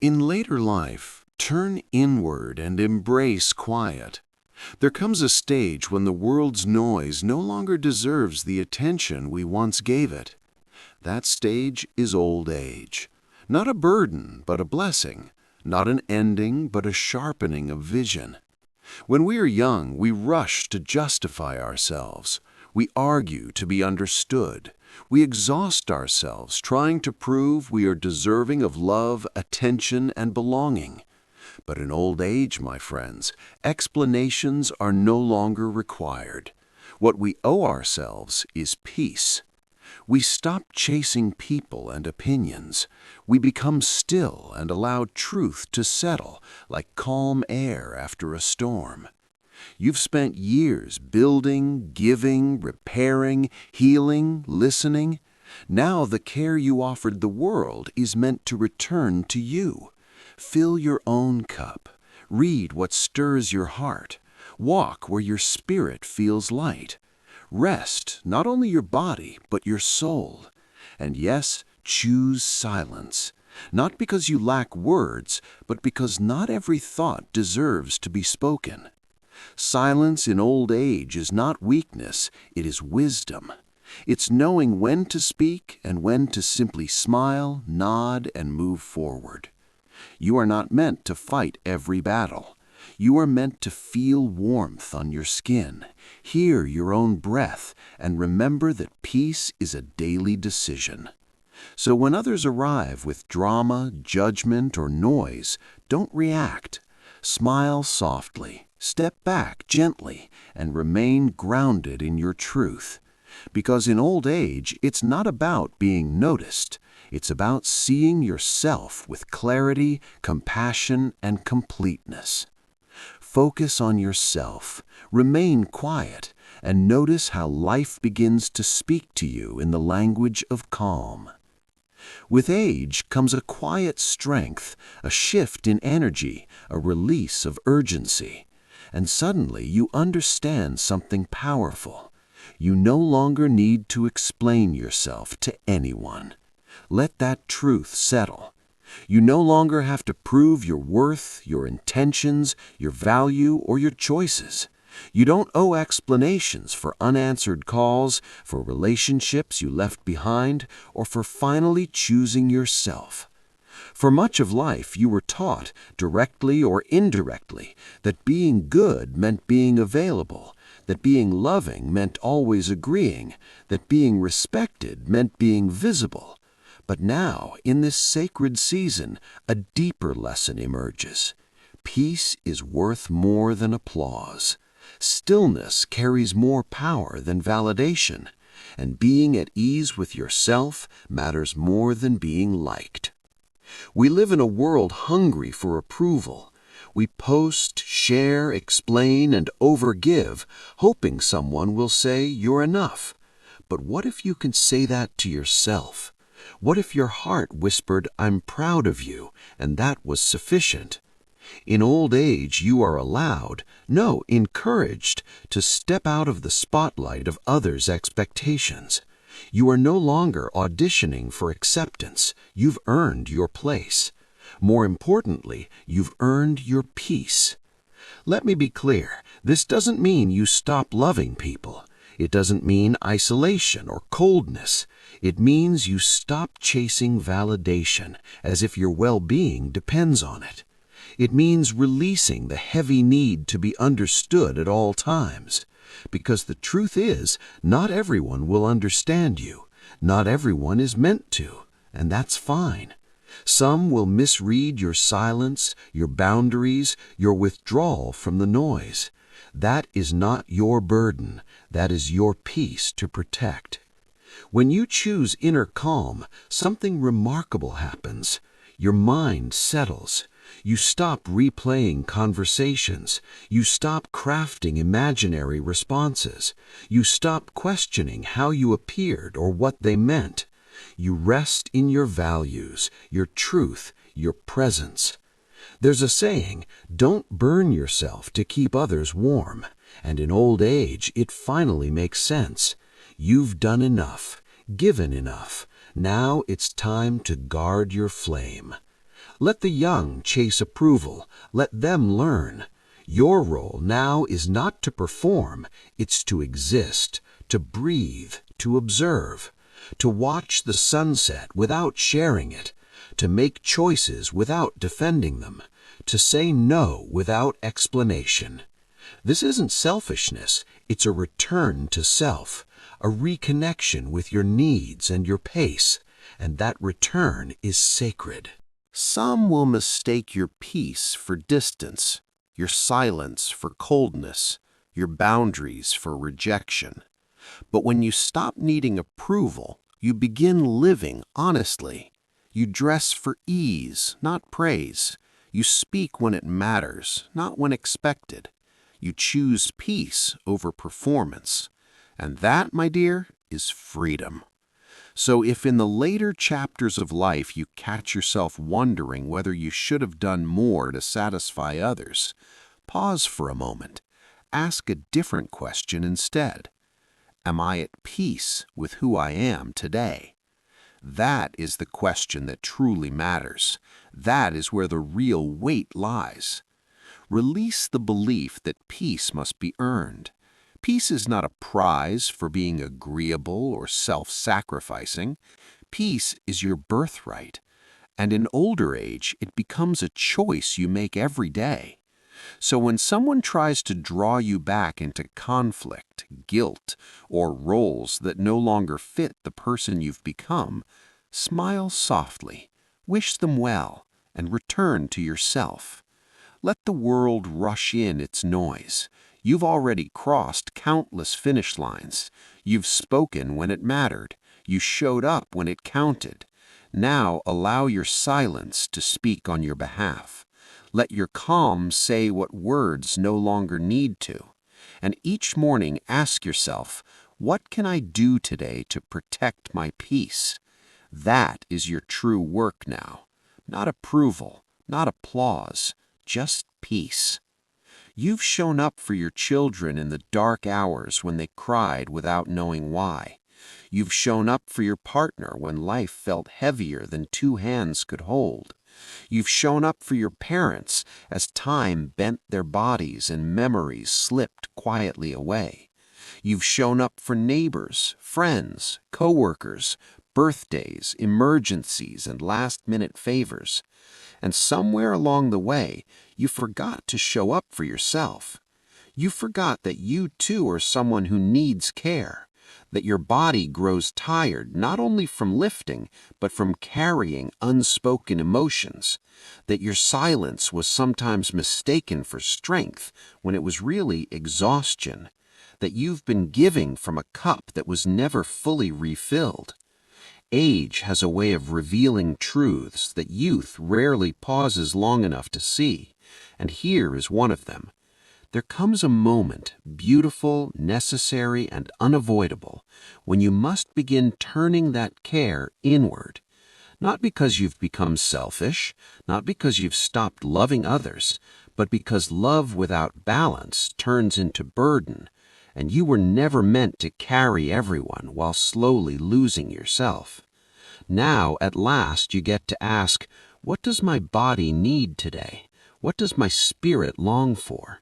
In later life, turn inward and embrace quiet. There comes a stage when the world's noise no longer deserves the attention we once gave it. That stage is old age. Not a burden, but a blessing. Not an ending, but a sharpening of vision. When we are young, we rush to justify ourselves. We argue to be understood. We exhaust ourselves trying to prove we are deserving of love, attention, and belonging. But in old age, my friends, explanations are no longer required. What we owe ourselves is peace. We stop chasing people and opinions. We become still and allow truth to settle like calm air after a storm. You've spent years building, giving, repairing, healing, listening. Now the care you offered the world is meant to return to you. Fill your own cup. Read what stirs your heart. Walk where your spirit feels light. Rest not only your body, but your soul. And yes, choose silence. Not because you lack words, but because not every thought deserves to be spoken. Silence in old age is not weakness, it is wisdom. It's knowing when to speak and when to simply smile, nod, and move forward. You are not meant to fight every battle. You are meant to feel warmth on your skin, hear your own breath, and remember that peace is a daily decision. So when others arrive with drama, judgment, or noise, don't react. Smile softly, step back gently, and remain grounded in your truth. Because in old age, it's not about being noticed. It's about seeing yourself with clarity, compassion, and completeness. Focus on yourself, remain quiet, and notice how life begins to speak to you in the language of calm. With age comes a quiet strength, a shift in energy, a release of urgency. And suddenly you understand something powerful. You no longer need to explain yourself to anyone. Let that truth settle. You no longer have to prove your worth, your intentions, your value, or your choices. You don't owe explanations for unanswered calls, for relationships you left behind, or for finally choosing yourself. For much of life, you were taught, directly or indirectly, that being good meant being available, that being loving meant always agreeing, that being respected meant being visible. But now, in this sacred season, a deeper lesson emerges. Peace is worth more than applause. Stillness carries more power than validation, and being at ease with yourself matters more than being liked. We live in a world hungry for approval. We post, share, explain, and overgive, hoping someone will say you're enough. But what if you can say that to yourself? What if your heart whispered, "I'm proud of you," and that was sufficient? In old age, you are allowed, no, encouraged, to step out of the spotlight of others' expectations. You are no longer auditioning for acceptance. You've earned your place. More importantly, you've earned your peace. Let me be clear. This doesn't mean you stop loving people. It doesn't mean isolation or coldness. It means you stop chasing validation as if your well-being depends on it. It means releasing the heavy need to be understood at all times. Because the truth is, not everyone will understand you. Not everyone is meant to, and that's fine. Some will misread your silence, your boundaries, your withdrawal from the noise. That is not your burden. That is your peace to protect. When you choose inner calm, something remarkable happens. Your mind settles. You stop replaying conversations. You stop crafting imaginary responses. You stop questioning how you appeared or what they meant. You rest in your values, your truth, your presence. There's a saying, don't burn yourself to keep others warm. And in old age, it finally makes sense. You've done enough, given enough. Now it's time to guard your flame. Let the young chase approval. Let them learn. Your role now is not to perform, it's to exist, to breathe, to observe, to watch the sunset without sharing it, to make choices without defending them, to say no without explanation. This isn't selfishness, it's a return to self, a reconnection with your needs and your pace, and that return is sacred. Some will mistake your peace for distance, your silence for coldness, your boundaries for rejection. But when you stop needing approval, you begin living honestly. You dress for ease, not praise. You speak when it matters, not when expected. You choose peace over performance. And that, my dear, is freedom. So if in the later chapters of life you catch yourself wondering whether you should have done more to satisfy others, pause for a moment. Ask a different question instead. Am I at peace with who I am today? That is the question that truly matters. That is where the real weight lies. Release the belief that peace must be earned. Peace is not a prize for being agreeable or self-sacrificing. Peace is your birthright, and in older age, it becomes a choice you make every day. So when someone tries to draw you back into conflict, guilt, or roles that no longer fit the person you've become, smile softly, wish them well, and return to yourself. Let the world rush in its noise. You've already crossed countless finish lines. You've spoken when it mattered. You showed up when it counted. Now allow your silence to speak on your behalf. Let your calm say what words no longer need to. And each morning ask yourself, what can I do today to protect my peace? That is your true work now. Not approval, not applause, just peace. You've shown up for your children in the dark hours when they cried without knowing why. You've shown up for your partner when life felt heavier than two hands could hold. You've shown up for your parents as time bent their bodies and memories slipped quietly away. You've shown up for neighbors, friends, coworkers, birthdays, emergencies, and last-minute favors. And somewhere along the way, you forgot to show up for yourself. You forgot that you too are someone who needs care, that your body grows tired not only from lifting, but from carrying unspoken emotions, that your silence was sometimes mistaken for strength when it was really exhaustion, that you've been giving from a cup that was never fully refilled. Age has a way of revealing truths that youth rarely pauses long enough to see, and here is one of them. There comes a moment, beautiful, necessary, and unavoidable, when you must begin turning that care inward. Not because you've become selfish, not because you've stopped loving others, but because love without balance turns into burden, and you were never meant to carry everyone while slowly losing yourself. Now, at last, you get to ask, what does my body need today? What does my spirit long for?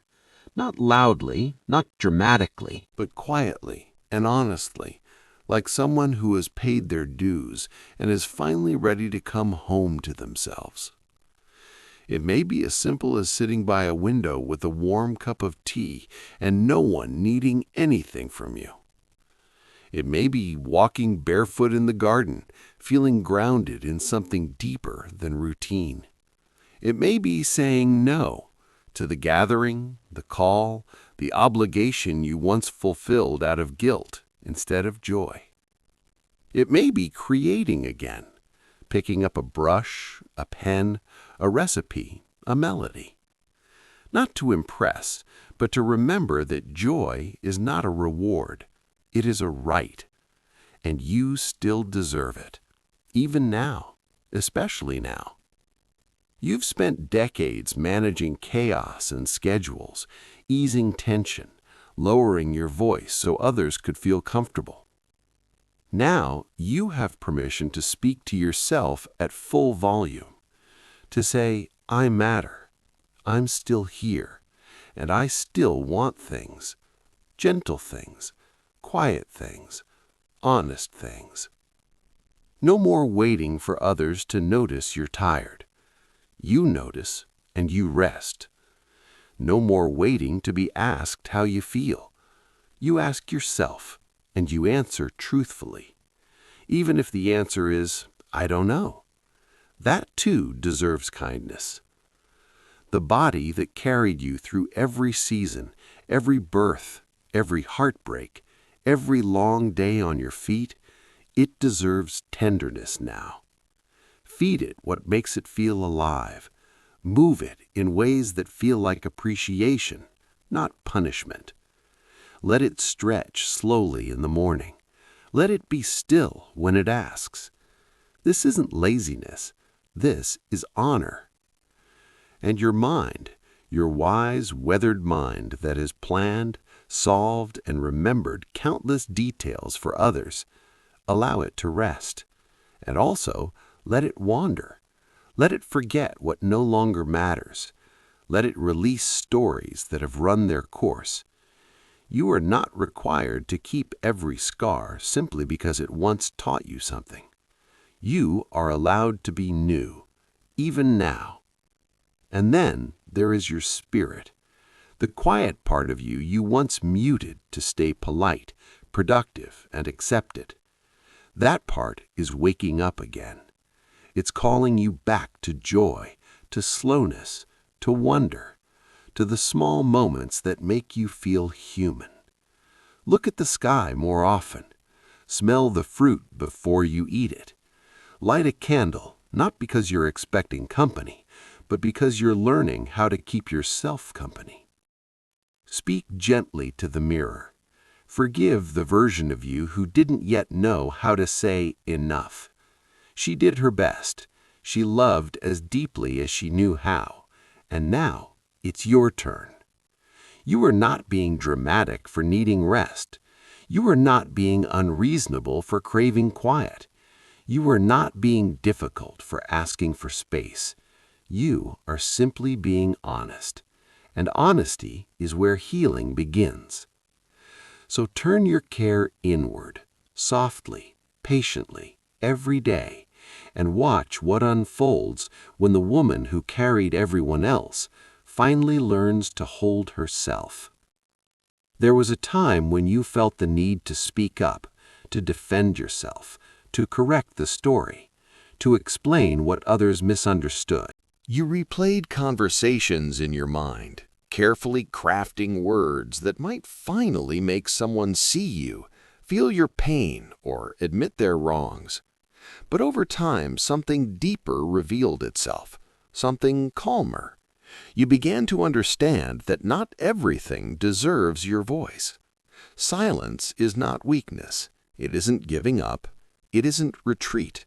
Not loudly, not dramatically, but quietly and honestly, like someone who has paid their dues and is finally ready to come home to themselves. It may be as simple as sitting by a window with a warm cup of tea and no one needing anything from you. It may be walking barefoot in the garden, feeling grounded in something deeper than routine. It may be saying no to the gathering, the call, the obligation you once fulfilled out of guilt instead of joy. It may be creating again, picking up a brush, a pen, a recipe, a melody. Not to impress, but to remember that joy is not a reward. It is a right, and you still deserve it, even now, especially now. You've spent decades managing chaos and schedules, easing tension, lowering your voice so others could feel comfortable. Now you have permission to speak to yourself at full volume, To say, I matter, I'm still here, and I still want things, gentle things, quiet things, honest things. No more waiting for others to notice you're tired. You notice and you rest. No more waiting to be asked how you feel. You ask yourself and you answer truthfully. Even if the answer is, I don't know. That too deserves kindness. The body that carried you through every season, every birth, every heartbreak, every long day on your feet, it deserves tenderness now. Feed it what makes it feel alive. Move it in ways that feel like appreciation, not punishment. Let it stretch slowly in the morning. Let it be still when it asks. This isn't laziness. This is honor. And your mind, your wise, weathered mind that has planned, solved, and remembered countless details for others, allow it to rest. And also, let it wander. Let it forget what no longer matters. Let it release stories that have run their course. You are not required to keep every scar simply because it once taught you something. You are allowed to be new, even now. And then there is your spirit, the quiet part of you once muted to stay polite, productive, and accepted. That part is waking up again. It's calling you back to joy, to slowness, to wonder, to the small moments that make you feel human. Look at the sky more often. Smell the fruit before you eat it. Light a candle, not because you're expecting company, but because you're learning how to keep yourself company. Speak gently to the mirror. Forgive the version of you who didn't yet know how to say enough. She did her best. She loved as deeply as she knew how. And now it's your turn. You are not being dramatic for needing rest. You are not being unreasonable for craving quiet. You are not being difficult for asking for space. You are simply being honest. And honesty is where healing begins. So turn your care inward, softly, patiently, every day, and watch what unfolds when the woman who carried everyone else finally learns to hold herself. There was a time when you felt the need to speak up, to defend yourself, to correct the story, to explain what others misunderstood. You replayed conversations in your mind, carefully crafting words that might finally make someone see you, feel your pain, or admit their wrongs. But over time, something deeper revealed itself, something calmer. You began to understand that not everything deserves your voice. Silence is not weakness. It isn't giving up. It isn't retreat.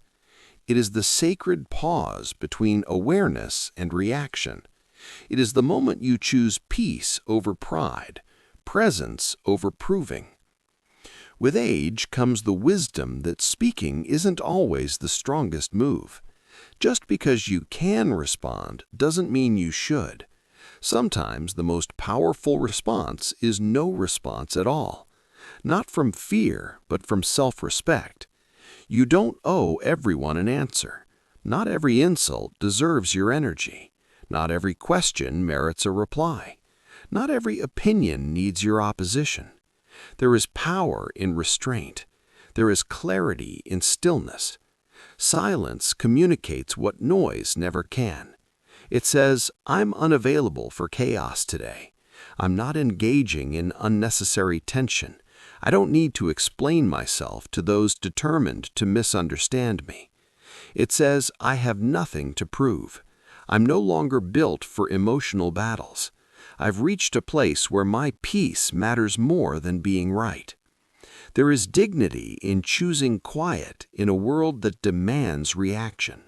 It is the sacred pause between awareness and reaction. It is the moment you choose peace over pride, presence over proving. With age comes the wisdom that speaking isn't always the strongest move. Just because you can respond doesn't mean you should. Sometimes the most powerful response is no response at all. Not from fear, but from self-respect. You don't owe everyone an answer. Not every insult deserves your energy. Not every question merits a reply. Not every opinion needs your opposition. There is power in restraint. There is clarity in stillness. Silence communicates what noise never can. It says, I'm unavailable for chaos today. I'm not engaging in unnecessary tension. I don't need to explain myself to those determined to misunderstand me. It says, I have nothing to prove. I'm no longer built for emotional battles. I've reached a place where my peace matters more than being right. There is dignity in choosing quiet in a world that demands reaction,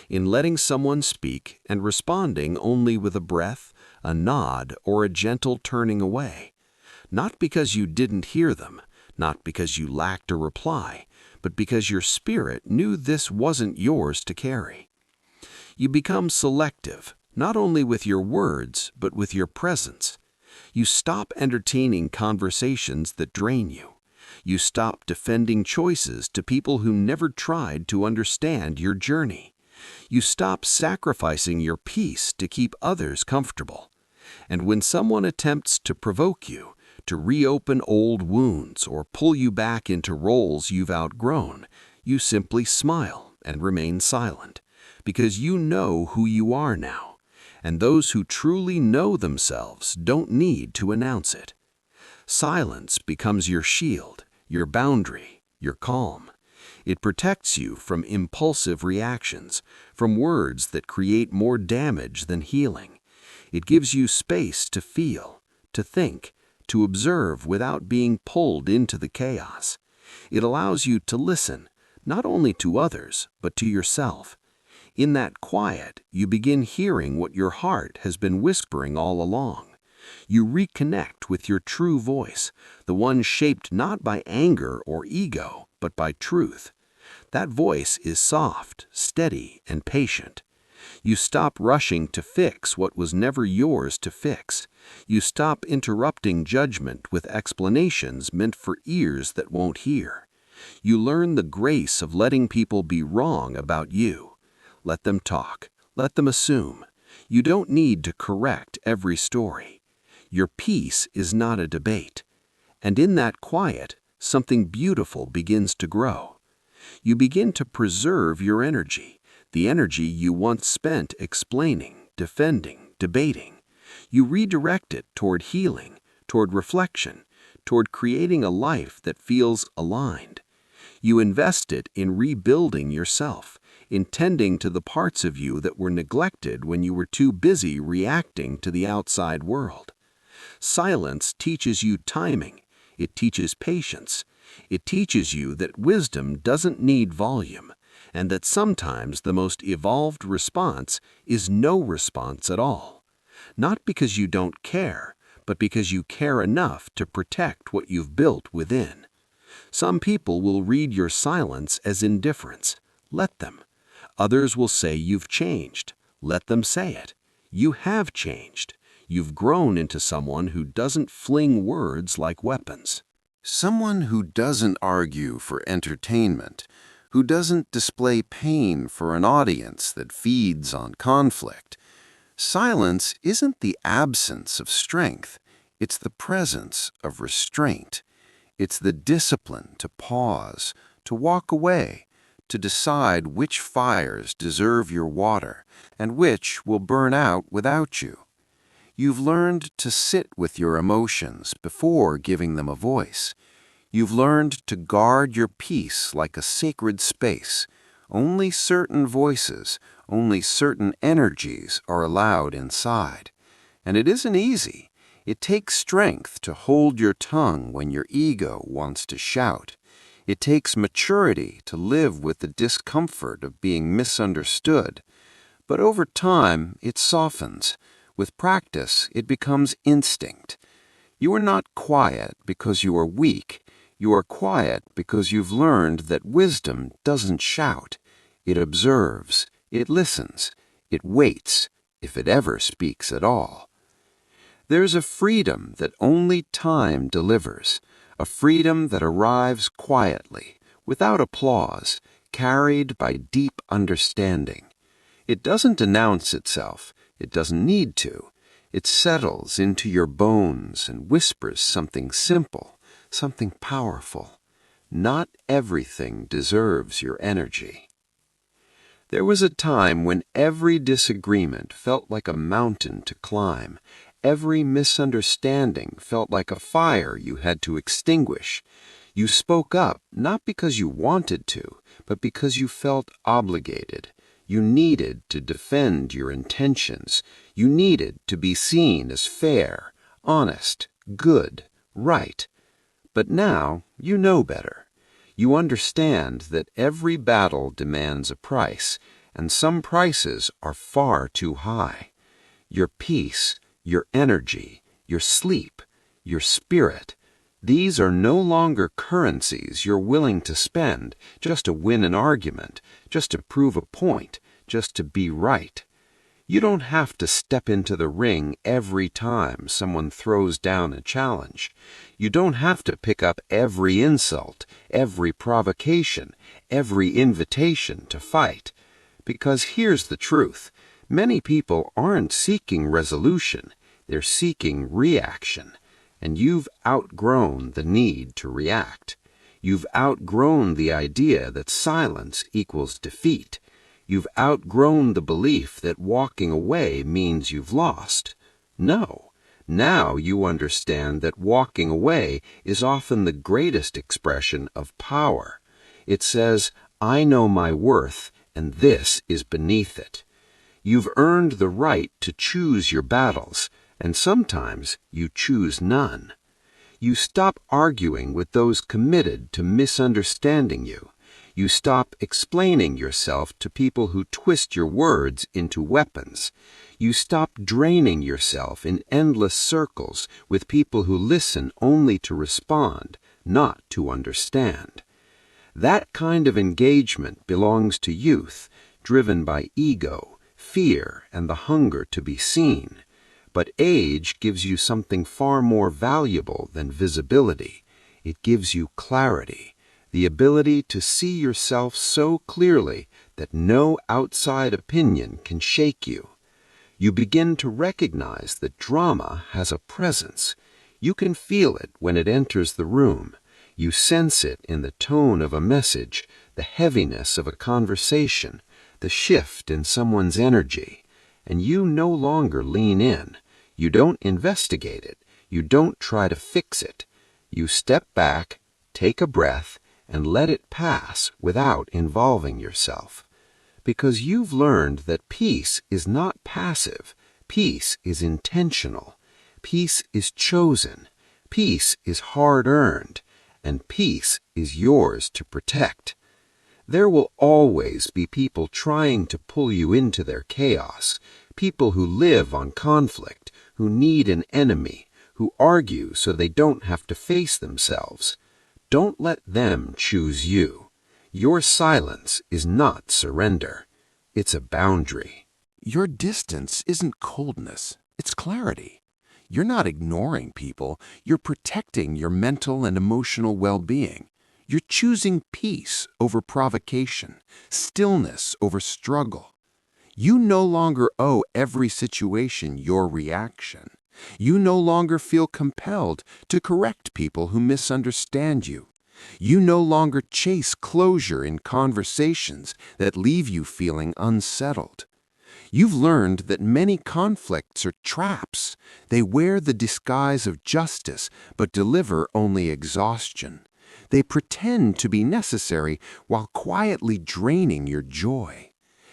in letting someone speak and responding only with a breath, a nod, or a gentle turning away. Not because you didn't hear them, not because you lacked a reply, but because your spirit knew this wasn't yours to carry. You become selective, not only with your words, but with your presence. You stop entertaining conversations that drain you. You stop defending choices to people who never tried to understand your journey. You stop sacrificing your peace to keep others comfortable. And when someone attempts to provoke you, to reopen old wounds or pull you back into roles you've outgrown, you simply smile and remain silent, because you know who you are now, and those who truly know themselves don't need to announce it. Silence becomes your shield, your boundary, your calm. It protects you from impulsive reactions, from words that create more damage than healing. It gives you space to feel, to think, to observe without being pulled into the chaos. It allows you to listen, not only to others, but to yourself. In that quiet, you begin hearing what your heart has been whispering all along. You reconnect with your true voice, the one shaped not by anger or ego, but by truth. That voice is soft, steady, and patient. You stop rushing to fix what was never yours to fix. You stop interrupting judgment with explanations meant for ears that won't hear. You learn the grace of letting people be wrong about you. Let them talk. Let them assume. You don't need to correct every story. Your peace is not a debate. And in that quiet, something beautiful begins to grow. You begin to preserve your energy, the energy you once spent explaining, defending, debating. You redirect it toward healing, toward reflection, toward creating a life that feels aligned. You invest it in rebuilding yourself, in tending to the parts of you that were neglected when you were too busy reacting to the outside world. Silence teaches you timing. It teaches patience. It teaches you that wisdom doesn't need volume, and that sometimes the most evolved response is no response at all. Not because you don't care, but because you care enough to protect what you've built within. Some people will read your silence as indifference. Let them. Others will say you've changed. Let them say it. You have changed. You've grown into someone who doesn't fling words like weapons. Someone who doesn't argue for entertainment, who doesn't display pain for an audience that feeds on conflict. Silence isn't the absence of strength, it's the presence of restraint. It's the discipline to pause, to walk away, to decide which fires deserve your water and which will burn out without you. You've learned to sit with your emotions before giving them a voice. You've learned to guard your peace like a sacred space. Only certain voices, only certain energies are allowed inside. And it isn't easy. It takes strength to hold your tongue when your ego wants to shout. It takes maturity to live with the discomfort of being misunderstood. But over time, it softens. With practice, it becomes instinct. You are not quiet because you are weak. You are quiet because you've learned that wisdom doesn't shout. It observes, it listens, it waits, if it ever speaks at all. There's a freedom that only time delivers, a freedom that arrives quietly, without applause, carried by deep understanding. It doesn't announce itself. It doesn't need to. It settles into your bones and whispers something simple, something powerful. Not everything deserves your energy. There was a time when every disagreement felt like a mountain to climb. Every misunderstanding felt like a fire you had to extinguish. You spoke up not because you wanted to, but because you felt obligated. You needed to defend your intentions. You needed to be seen as fair, honest, good, right. But now you know better. You understand that every battle demands a price, and some prices are far too high. Your peace, your energy, your sleep, your spirit, these are no longer currencies you're willing to spend just to win an argument, just to prove a point, just to be right. You don't have to step into the ring every time someone throws down a challenge. You don't have to pick up every insult, every provocation, every invitation to fight. Because here's the truth. Many people aren't seeking resolution. They're seeking reaction. And you've outgrown the need to react. You've outgrown the idea that silence equals defeat. You've outgrown the belief that walking away means you've lost. No. Now you understand that walking away is often the greatest expression of power. It says, I know my worth, and this is beneath it. You've earned the right to choose your battles, and sometimes you choose none. You stop arguing with those committed to misunderstanding you. You stop explaining yourself to people who twist your words into weapons. You stop draining yourself in endless circles with people who listen only to respond, not to understand. That kind of engagement belongs to youth, driven by ego, fear, and the hunger to be seen. But age gives you something far more valuable than visibility. It gives you clarity. The ability to see yourself so clearly that no outside opinion can shake you. You begin to recognize that drama has a presence. You can feel it when it enters the room. You sense it in the tone of a message, the heaviness of a conversation, the shift in someone's energy. And you no longer lean in. You don't investigate it. You don't try to fix it. You step back, take a breath, and let it pass without involving yourself. Because you've learned that peace is not passive. Peace is intentional. Peace is chosen. Peace is hard-earned. And peace is yours to protect. There will always be people trying to pull you into their chaos, people who live on conflict, who need an enemy, who argue so they don't have to face themselves. Don't let them choose you. Your silence is not surrender. It's a boundary. Your distance isn't coldness, it's clarity. You're not ignoring people, you're protecting your mental and emotional well-being. You're choosing peace over provocation, stillness over struggle. You no longer owe every situation your reaction. You no longer feel compelled to correct people who misunderstand you. You no longer chase closure in conversations that leave you feeling unsettled. You've learned that many conflicts are traps. They wear the disguise of justice, but deliver only exhaustion. They pretend to be necessary while quietly draining your joy.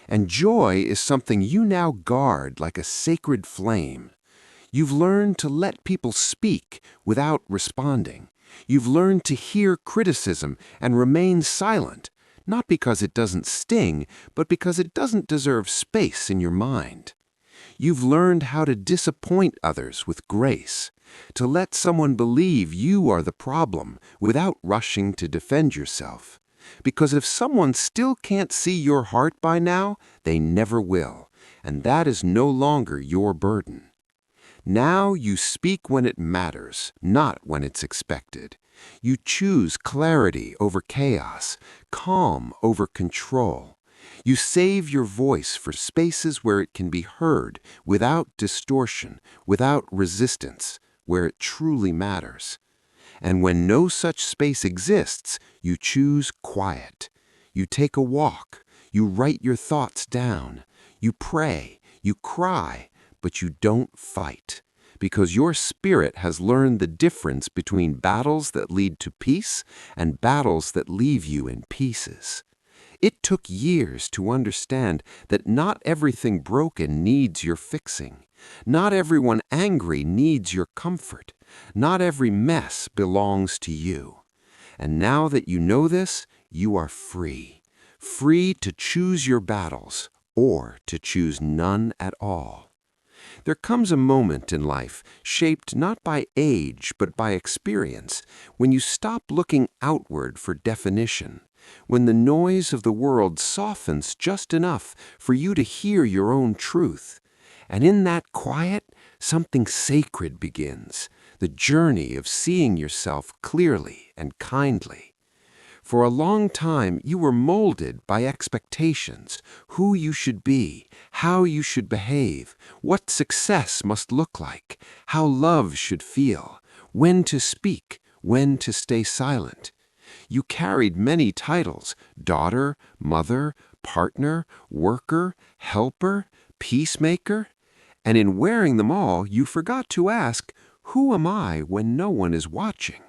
And joy is something you now guard like a sacred flame. You've learned to let people speak without responding. You've learned to hear criticism and remain silent, not because it doesn't sting, but because it doesn't deserve space in your mind. You've learned how to disappoint others with grace, to let someone believe you are the problem without rushing to defend yourself. Because if someone still can't see your heart by now, they never will, and that is no longer your burden. Now you speak when it matters, not when it's expected. You choose clarity over chaos, calm over control. You save your voice for spaces where it can be heard without distortion, without resistance, where it truly matters. And when no such space exists, you choose quiet. You take a walk. You write your thoughts down. You pray. You cry. But you don't fight. Because your spirit has learned the difference between battles that lead to peace and battles that leave you in pieces. It took years to understand that not everything broken needs your fixing. Not everyone angry needs your comfort. Not every mess belongs to you. And now that you know this, you are free. Free to choose your battles or to choose none at all. There comes a moment in life, shaped not by age but by experience, when you stop looking outward for definition. when the noise of the world softens just enough for you to hear your own truth. And in that quiet, something sacred begins, the journey of seeing yourself clearly and kindly. For a long time, you were molded by expectations, who you should be, how you should behave, what success must look like, how love should feel, when to speak, when to stay silent. You carried many titles: daughter, mother, partner, worker, helper, peacemaker. And in wearing them all, you forgot to ask, who am I when no one is watching?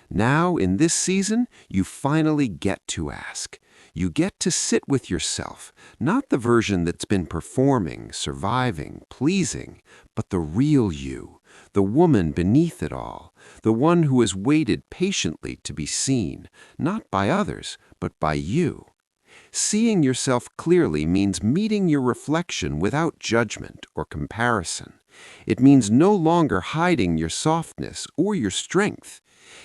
Now, in this season, you finally get to ask. You get to sit with yourself, not the version that's been performing, surviving, pleasing, but the real you, the woman beneath it all, the one who has waited patiently to be seen, not by others, but by you. Seeing yourself clearly means meeting your reflection without judgment or comparison. It means no longer hiding your softness or your strength.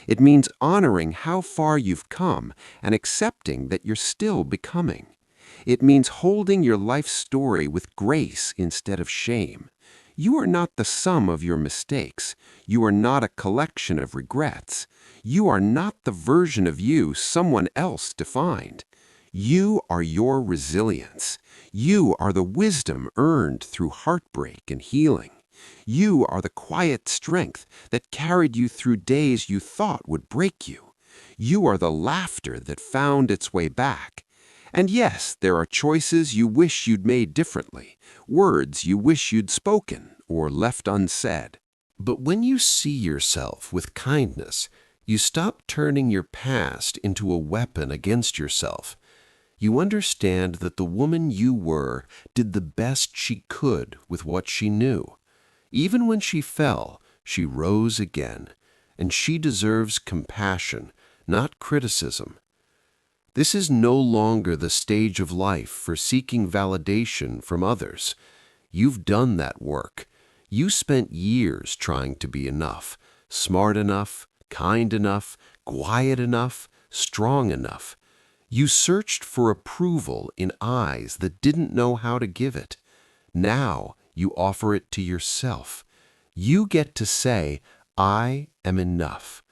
It means honoring how far you've come and accepting that you're still becoming. It means holding your life story with grace instead of shame. You are not the sum of your mistakes. You are not a collection of regrets. You are not the version of you someone else defined. You are your resilience. You are the wisdom earned through heartbreak and healing. You are the quiet strength that carried you through days you thought would break you. You are the laughter that found its way back. And yes, there are choices you wish you'd made differently, words you wish you'd spoken or left unsaid. But when you see yourself with kindness, you stop turning your past into a weapon against yourself. You understand that the woman you were did the best she could with what she knew. Even when she fell, she rose again, and she deserves compassion, not criticism. This is no longer the stage of life for seeking validation from others. You've done that work. You spent years trying to be enough, smart enough, kind enough, quiet enough, strong enough. You searched for approval in eyes that didn't know how to give it. Now you offer it to yourself. You get to say, I am enough.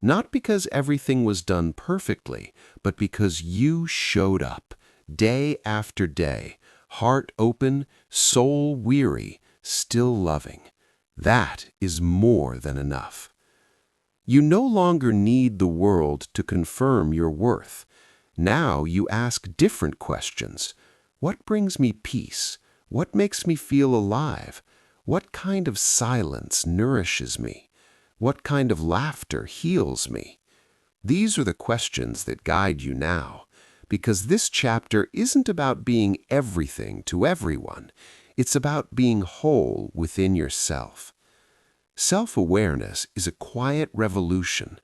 Not because everything was done perfectly, but because you showed up, day after day, heart open, soul weary, still loving. That is more than enough. You no longer need the world to confirm your worth. Now you ask different questions. What brings me peace? What makes me feel alive? What kind of silence nourishes me? What kind of laughter heals me? These are the questions that guide you now, because this chapter isn't about being everything to everyone. It's about being whole within yourself. Self-awareness is a quiet revolution.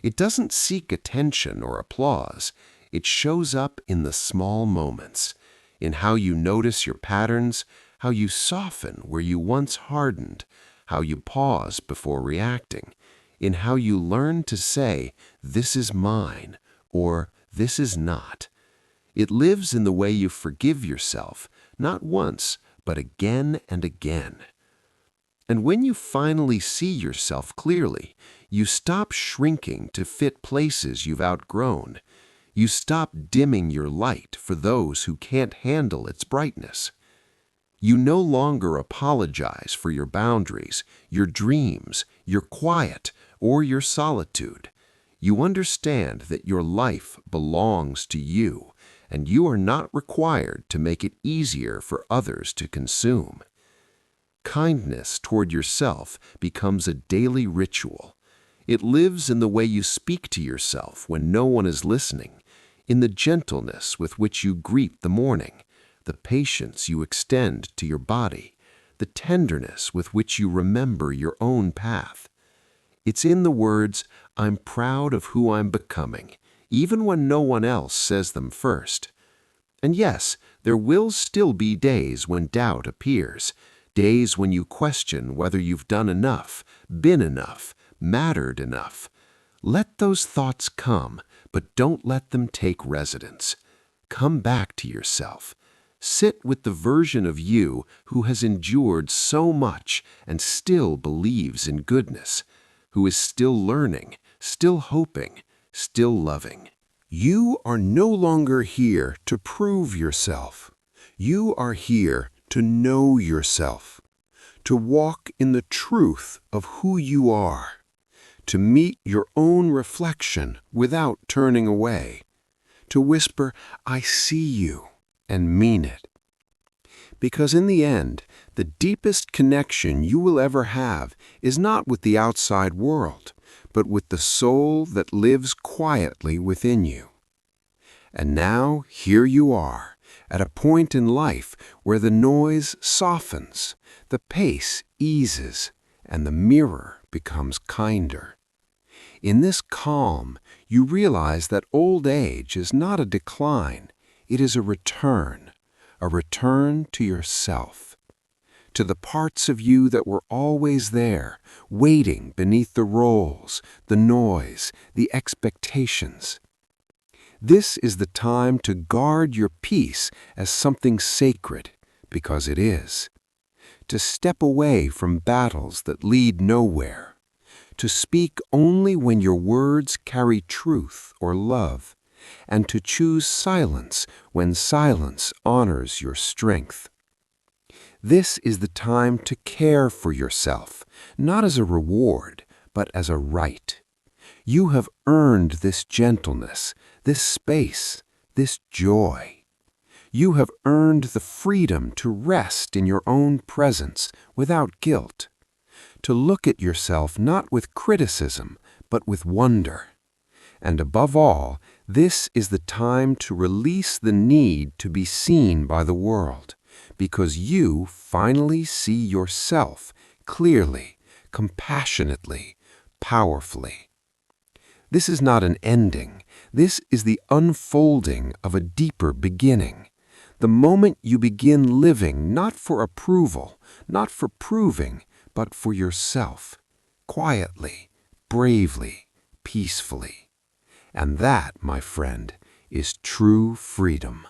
It doesn't seek attention or applause. It shows up in the small moments, in how you notice your patterns, how you soften where you once hardened, how you pause before reacting, in how you learn to say, this is mine, or this is not. It lives in the way you forgive yourself, not once, but again and again. And when you finally see yourself clearly, you stop shrinking to fit places you've outgrown. You stop dimming your light for those who can't handle its brightness. You no longer apologize for your boundaries, your dreams, your quiet, or your solitude. You understand that your life belongs to you, and you are not required to make it easier for others to consume. Kindness toward yourself becomes a daily ritual. It lives in the way you speak to yourself when no one is listening, in the gentleness with which you greet the morning, the patience you extend to your body, the tenderness with which you remember your own path. It's in the words, I'm proud of who I'm becoming, even when no one else says them first. And yes, there will still be days when doubt appears, days when you question whether you've done enough, been enough, mattered enough. Let those thoughts come, but don't let them take residence. Come back to yourself. Sit with the version of you who has endured so much and still believes in goodness, who is still learning, still hoping, still loving. You are no longer here to prove yourself. You are here to know yourself, to walk in the truth of who you are, to meet your own reflection without turning away, to whisper, "I see you," and mean it. Because in the end, the deepest connection you will ever have is not with the outside world, but with the soul that lives quietly within you. And now, here you are, at a point in life where the noise softens, the pace eases, and the mirror becomes kinder. In this calm, you realize that old age is not a decline, it is a return to yourself, to the parts of you that were always there, waiting beneath the roles, the noise, the expectations. This is the time to guard your peace as something sacred, because it is. To step away from battles that lead nowhere. To speak only when your words carry truth or love, and to choose silence when silence honors your strength. This is the time to care for yourself, not as a reward, but as a right. You have earned this gentleness, this space, this joy. You have earned the freedom to rest in your own presence without guilt, to look at yourself not with criticism, but with wonder. And above all, this is the time to release the need to be seen by the world, because you finally see yourself clearly, compassionately, powerfully. This is not an ending. This is the unfolding of a deeper beginning. The moment you begin living not for approval, not for proving, but for yourself, quietly, bravely, peacefully. And that, my friend, is true freedom.